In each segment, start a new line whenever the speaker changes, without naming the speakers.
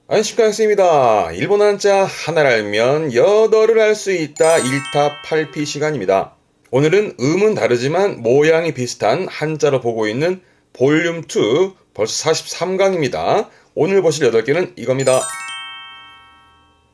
안녕하십니까 선생님입니다. 일본 한자 하나를 알면 여덟을 알 수 있다 1타8피 시간입니다. 오늘은 음은 다르지만 모양이 비슷한 한자로 보고 있는 볼륨 2 벌써 43강입니다. 오늘 보실 8개는 이겁니다.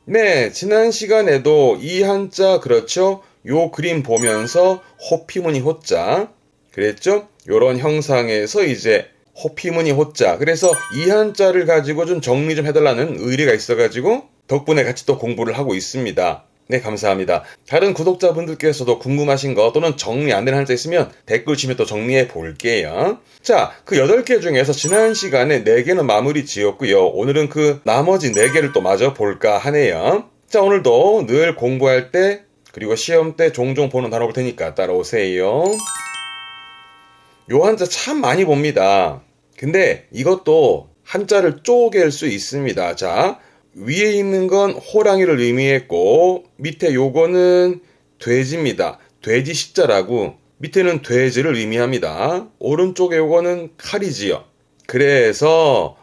네, 지난 시간에도 이 한자 그렇죠? 요 그림 보면서 호피무늬 호자 그랬죠? 요런 형상에서 이제 호피무늬 호자. 그래서 이 한자를 가지고 좀 정리 좀 해달라는 의뢰가 있어가지고 덕분에 같이 또 공부를 하고 있습니다. 네, 감사합니다. 다른 구독자분들께서도 궁금하신 거 또는 정리 안 되는 한자 있으면 댓글 치면 또 정리해 볼게요. 자, 그 8개 중에서 지난 시간에 4개는 마무리 지었고요. 오늘은 그 나머지 4개를 또 마저 볼까 하네요. 자, 오늘도 늘 공부할 때 그리고 시험 때 종종 보는 단어 볼 테니까 따라오세요. 요 한자 참 많이 봅니다. 근데 이것도 한자를 쪼갤 수 있습니다. 자, 위에 있는 건 호랑이를 의미했고 밑에 요거는 돼지입니다. 돼지 식자라고 밑에는 돼지를 의미합니다. 오른쪽에 요거는 칼이지요. 그래서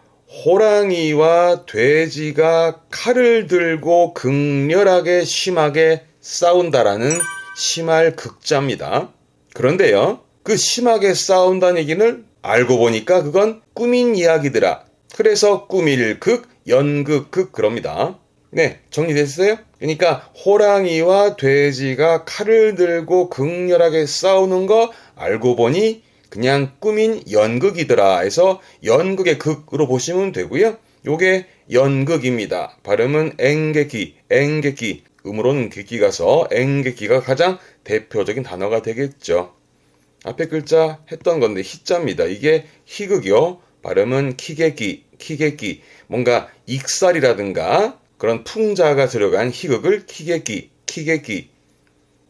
호랑이와 돼지가 칼을 들고 극렬하게 심하게 싸운다라는 심할 극자입니다. 그런데요, 그 심하게 싸운다는 얘기는 알고 보니까 그건 꾸민 이야기더라. 그래서 꾸밀 극, 연극 극 그럽니다. 네, 정리됐어요? 그러니까 호랑이와 돼지가 칼을 들고 극렬하게 싸우는 거 알고 보니 그냥 꾸민 연극이더라 해서 연극의 극으로 보시면 되고요. 요게 연극입니다. 발음은 앵게기, 앵게기. 음으로는 객기 가서 앵게기가 가장 대표적인 단어가 되겠죠. 앞에 글자 했던 건데 희자입니다. 이게 희극이요. 발음은 키게기, 키게기. 뭔가 익살이라든가 그런 풍자가 들어간 희극을 키게기, 키게기.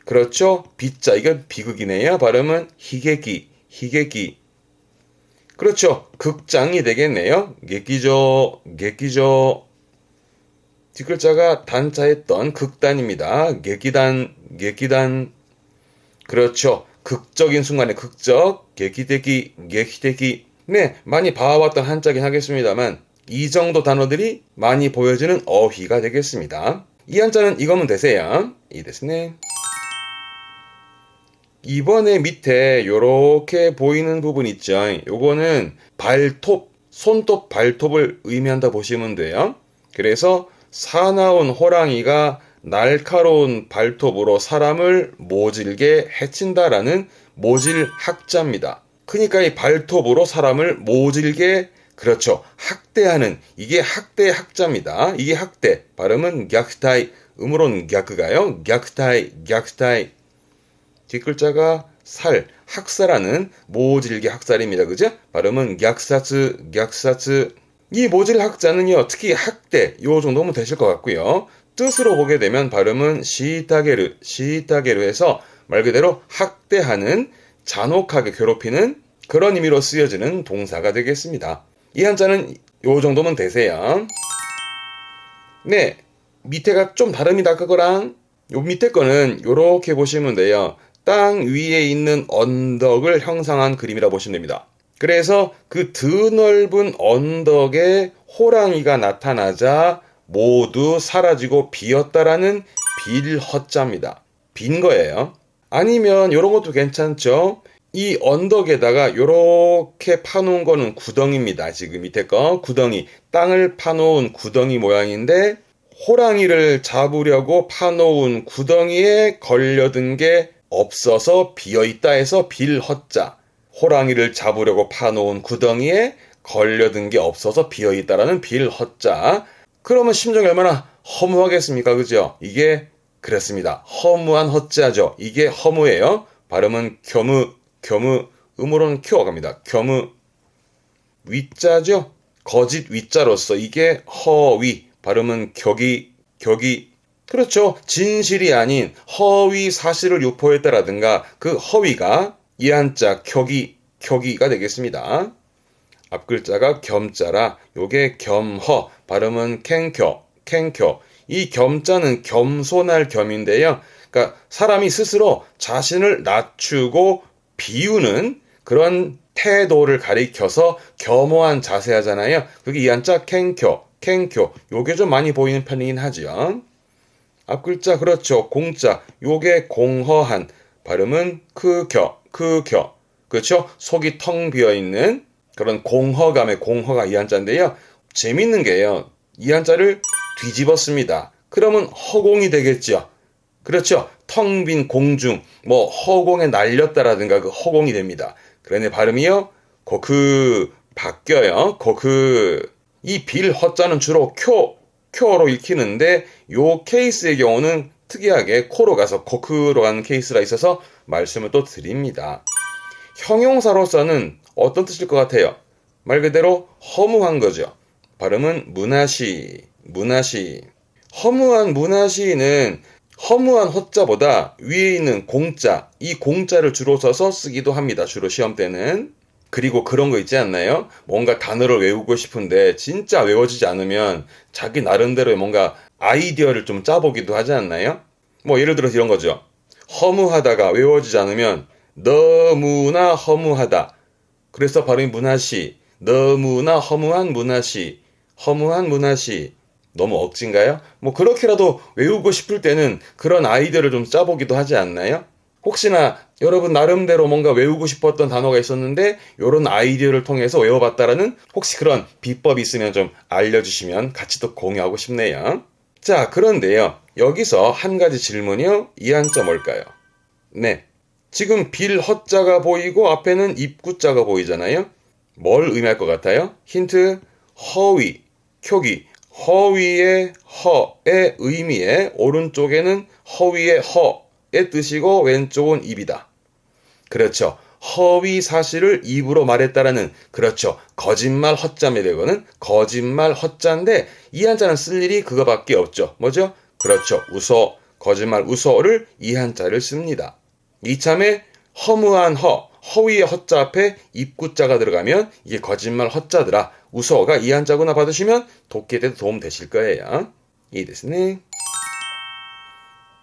그렇죠? 비자, 이건 비극이네요. 발음은 희게기, 희게기. 그렇죠. 극장이 되겠네요. 객기죠, 객기죠. 뒷글자가 단자했던 극단입니다. 객기단, 객기단. 그렇죠. 극적인 순간에 극적, 객기대기, 객기대기. 네, 많이 봐왔던 한자긴 하겠습니다만 이 정도 단어들이 많이 보여지는 어휘가 되겠습니다. 이 한자는 이거면 되세요. 이 됐네. 이번에 밑에 요렇게 보이는 부분 있죠. 요거는 발톱, 손톱 발톱을 의미한다 보시면 돼요. 그래서 사나운 호랑이가 날카로운 발톱으로 사람을 모질게 해친다라는 모질학자입니다. 그러니까 이 발톱으로 사람을 모질게 그렇죠. 학대하는 이게 학대 학자입니다. 이게 학대. 발음은 갸크타이. 음으로는 갸크가요. 갸크타이, 갸크타이. 뒷글자가 살, 학사라는 모질게 학살입니다. 그죠? 발음은 갸크사츠, 갸크사츠. 이 모질 학자는요, 특히 학대, 요 정도면 되실 것 같고요. 뜻으로 보게 되면 발음은 시타게르, 시타게르 해서 말 그대로 학대하는, 잔혹하게 괴롭히는 그런 의미로 쓰여지는 동사가 되겠습니다. 이 한자는 요 정도면 되세요. 네, 밑에가 좀 다릅니다. 그거랑 요 밑에 거는 요렇게 보시면 돼요. 땅 위에 있는 언덕을 형상한 그림이라 보시면 됩니다. 그래서 그 드넓은 언덕에 호랑이가 나타나자 모두 사라지고 비었다라는 빌허자입니다. 빈 거예요. 아니면 이런 것도 괜찮죠. 이 언덕에다가 이렇게 파놓은 거는 구덩이입니다. 지금 밑에 거 구덩이, 땅을 파놓은 구덩이 모양인데 호랑이를 잡으려고 파놓은 구덩이에 걸려든 게 없어서 비어있다 해서 빌허자. 호랑이를 잡으려고 파놓은 구덩이에 걸려든 게 없어서 비어있다라는 빌허자. 그러면 심정이 얼마나 허무하겠습니까? 그죠? 이게 그렇습니다. 허무한 허자죠. 이게 허무예요. 발음은 겸우, 겸우, 음으로는 큐어 갑니다. 겸우. 위자죠? 거짓 위자로서 이게 허위. 발음은 격이, 격이. 그렇죠. 진실이 아닌 허위 사실을 유포했다라든가 그 허위가 이 한자 격이, 격이가 되겠습니다. 앞글자가 겸자라 요게 겸허, 발음은 캥켜, 캥켜. 이 겸자는 겸손할 겸인데요. 그러니까 사람이 스스로 자신을 낮추고 비우는 그런 태도를 가리켜서 겸허한 자세 하잖아요. 그게 이 한자 캥켜, 캥쿄. 요게 좀 많이 보이는 편이긴 하죠. 앞글자 그렇죠. 공자. 요게 공허한. 발음은 크겨. 그렇죠. 속이 텅 비어있는 그런 공허감의 공허가 이 한자인데요. 재밌는 게요. 이 한자를 뒤집었습니다. 그러면 허공이 되겠죠. 그렇죠. 텅 빈 공중, 뭐 허공에 날렸다라든가 그 허공이 됩니다. 그런데 발음이요. 바뀌어요. 이 빌 허자는 주로 쿄로 읽히는데 요 케이스의 경우는 특이하게 코로 가서 거크로 가는 케이스가 있어서 말씀을 또 드립니다. 형용사로서는 어떤 뜻일 것 같아요? 말 그대로 허무한 거죠. 발음은 무나시. 허무한 무나시는 허무한 허자보다 위에 있는 공자, 이 공자를 주로 써서 쓰기도 합니다. 주로 시험 때는. 그리고 그런 거 있지 않나요? 뭔가 단어를 외우고 싶은데 진짜 외워지지 않으면 자기 나름대로 뭔가 아이디어를 좀 짜보기도 하지 않나요? 뭐 예를 들어서 이런 거죠. 허무하다가 외워지지 않으면 너무나 허무하다. 그래서 발음이 무나시. 너무나 허무한 무나시. 너무 억진가요? 뭐 그렇게라도 외우고 싶을 때는 그런 아이디어를 좀 짜보기도 하지 않나요? 혹시나 여러분 나름대로 뭔가 외우고 싶었던 단어가 있었는데 이런 아이디어를 통해서 외워봤다라는 혹시 그런 비법이 있으면 좀 알려주시면 같이 또 공유하고 싶네요. 자, 그런데요. 여기서 한 가지 질문이요. 이 한자 뭘까요? 네. 지금 빌 허자가 보이고 앞에는 입구자가 보이잖아요. 뭘 의미할 것 같아요? 힌트. 허위, 쿄기. 허위의 허의 의미에 오른쪽에는 허위의 허의 뜻이고 왼쪽은 입이다. 그렇죠. 허위 사실을 입으로 말했다라는 그렇죠. 거짓말 허자매 되고는 거짓말 허자인데 이 한자는 쓸 일이 그거밖에 없죠. 뭐죠? 그렇죠. 우서, 거짓말 우서를 이 한자를 씁니다. 이참에 허무한 허위의 허자 앞에 입구자가 들어가면 이게 거짓말 허자더라. 우서가 이 한자구나 받으시면 독해 때도 도움 되실 거예요. 이 됐네.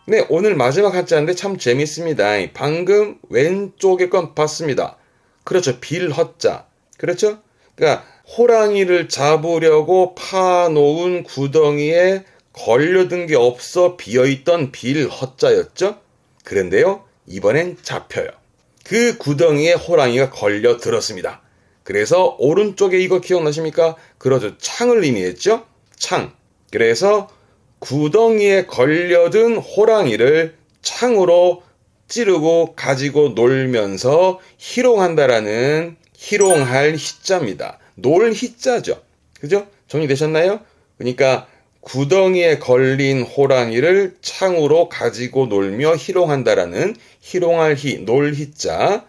네, 오늘 마지막 한자인데 참 재밌습니다. 방금 왼쪽에 건 봤습니다. 그렇죠. 빌 허자. 그렇죠? 그러니까 호랑이를 잡으려고 파놓은 구덩이에 걸려든 게 없어 비어있던 빌 허자였죠. 그런데요, 이번엔 잡혀요. 그 구덩이에 호랑이가 걸려 들었습니다. 그래서 오른쪽에 이거 기억나십니까? 그러죠. 창을 의미했죠? 창. 그래서 구덩이에 걸려든 호랑이를 창으로 찌르고 가지고 놀면서 희롱한다라는 희롱할 희자입니다. 놀 희자죠. 그죠? 정리되셨나요? 그러니까 구덩이에 걸린 호랑이를 창으로 가지고 놀며 희롱한다라는 희롱할 희, 놀 희자.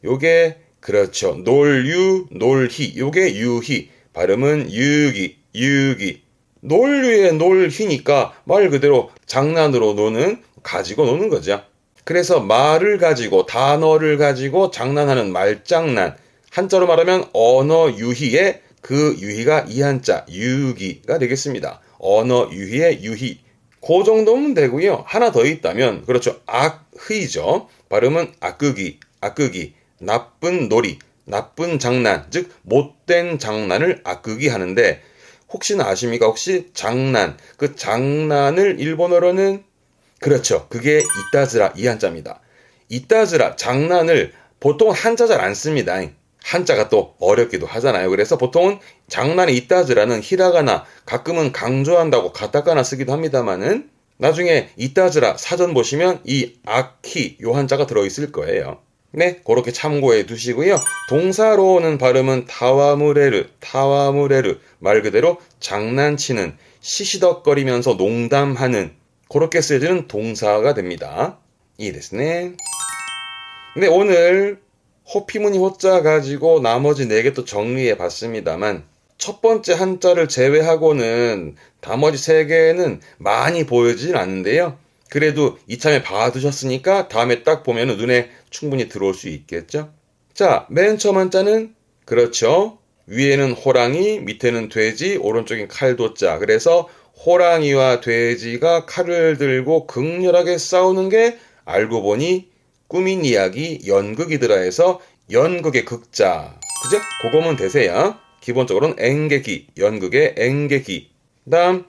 요게 그렇죠. 놀유, 놀희. 요게 유희. 발음은 유기. 놀유의 놀희니까 말 그대로 장난으로 노는, 가지고 노는 거죠. 그래서 말을 가지고, 단어를 가지고 장난하는 말장난. 한자로 말하면 언어 유희의 그 유희가 이 한자, 유기가 되겠습니다. 언어 유희의 유희. 그 정도면 되고요. 하나 더 있다면, 그렇죠. 악의죠. 발음은 악극이. 나쁜 놀이, 나쁜 장난, 즉 못된 장난을 악극이 하는데 혹시나 아십니까? 혹시 장난, 그 장난을 일본어로는 그렇죠. 그게 이따즈라 이 한자입니다. 이따즈라 장난을 보통 한자 잘 안 씁니다. 한자가 또 어렵기도 하잖아요. 그래서 보통은 장난의 이따즈라는 히라가나 가끔은 강조한다고 가타카나 쓰기도 합니다만은 나중에 이따즈라 사전 보시면 이 악희 요 한자가 들어있을 거예요. 네, 그렇게 참고해 두시고요. 동사로는 발음은 타와무레르, 말 그대로 장난치는, 시시덕거리면서 농담하는, 그렇게 쓰여지는 동사가 됩니다. 이ですね. 네, 오늘 호피무늬 호자 가지고 나머지 4개 또 정리해 봤습니다만 첫 번째 한자를 제외하고는 나머지 3개는 많이 보여지진 않는데요. 그래도 이참에 봐두셨으니까 다음에 딱 보면 눈에 충분히 들어올 수 있겠죠. 자, 맨 처음 한자는 그렇죠. 위에는 호랑이, 밑에는 돼지, 오른쪽엔 칼도자. 그래서 호랑이와 돼지가 칼을 들고 극렬하게 싸우는 게 알고 보니 꾸민 이야기 연극이더라 해서 연극의 극자. 그죠? 그거면 되세요. 기본적으로는 엔게기, 연극의 엔게기. 그다음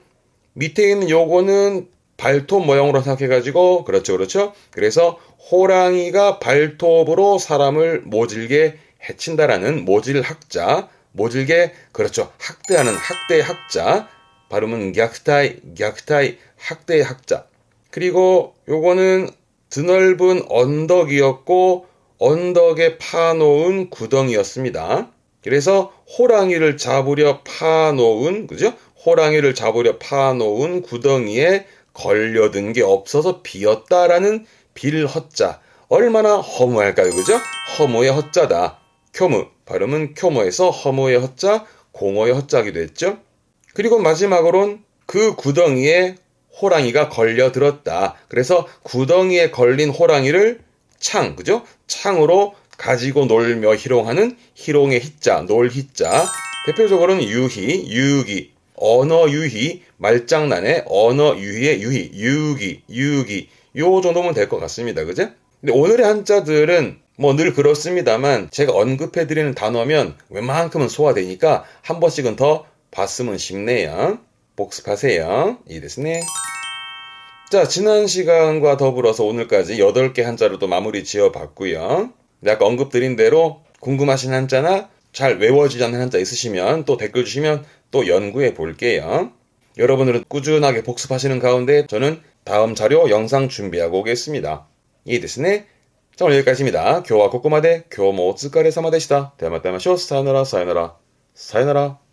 밑에 있는 요거는 발톱 모양으로 생각해가지고 그렇죠. 그래서 호랑이가 발톱으로 사람을 모질게 해친다라는 모질학자, 모질게 그렇죠. 학대하는 학대의 학자. 발음은 虐待, 학대의 학자. 그리고 요거는 드넓은 언덕이었고 언덕에 파놓은 구덩이였습니다. 그래서 호랑이를 잡으려 파놓은, 그죠? 호랑이를 잡으려 파놓은 구덩이에 걸려든 게 없어서 비었다라는 빌허자. 얼마나 허무할까요, 그죠? 허무의 허자다. 쿄무, 발음은 쿄무에서 허무의 허자, 공허의 허자기도 했죠. 그리고 마지막으로는 그 구덩이에 호랑이가 걸려들었다. 그래서 구덩이에 걸린 호랑이를 창, 그죠? 창으로 가지고 놀며 희롱하는 희롱의 희자, 놀희자. 대표적으로는 유희, 유기, 언어유희, 말장난의 언어유희의 유기. 요 정도면 될 것 같습니다. 그죠? 근데 오늘의 한자들은 뭐 늘 그렇습니다만 제가 언급해드리는 단어면 웬만큼은 소화되니까 한 번씩은 더 봤으면 싶네요. 복습하세요. 이 됐네. 자, 지난 시간과 더불어서 오늘까지 8개 한자로 또 마무리 지어봤고요. 아까 언급드린 대로 궁금하신 한자나 잘 외워지지 않는 한자 있으시면 또 댓글 주시면 또 연구해 볼게요. 여러분들은 꾸준하게 복습하시는 가운데 저는 다음 자료 영상 준비하고 오겠습니다. 이 됐네. 자, 오늘 여기까지입니다. 교와 코코마데 교모 츠카레 사마でした. 대마다마쇼 사요나라.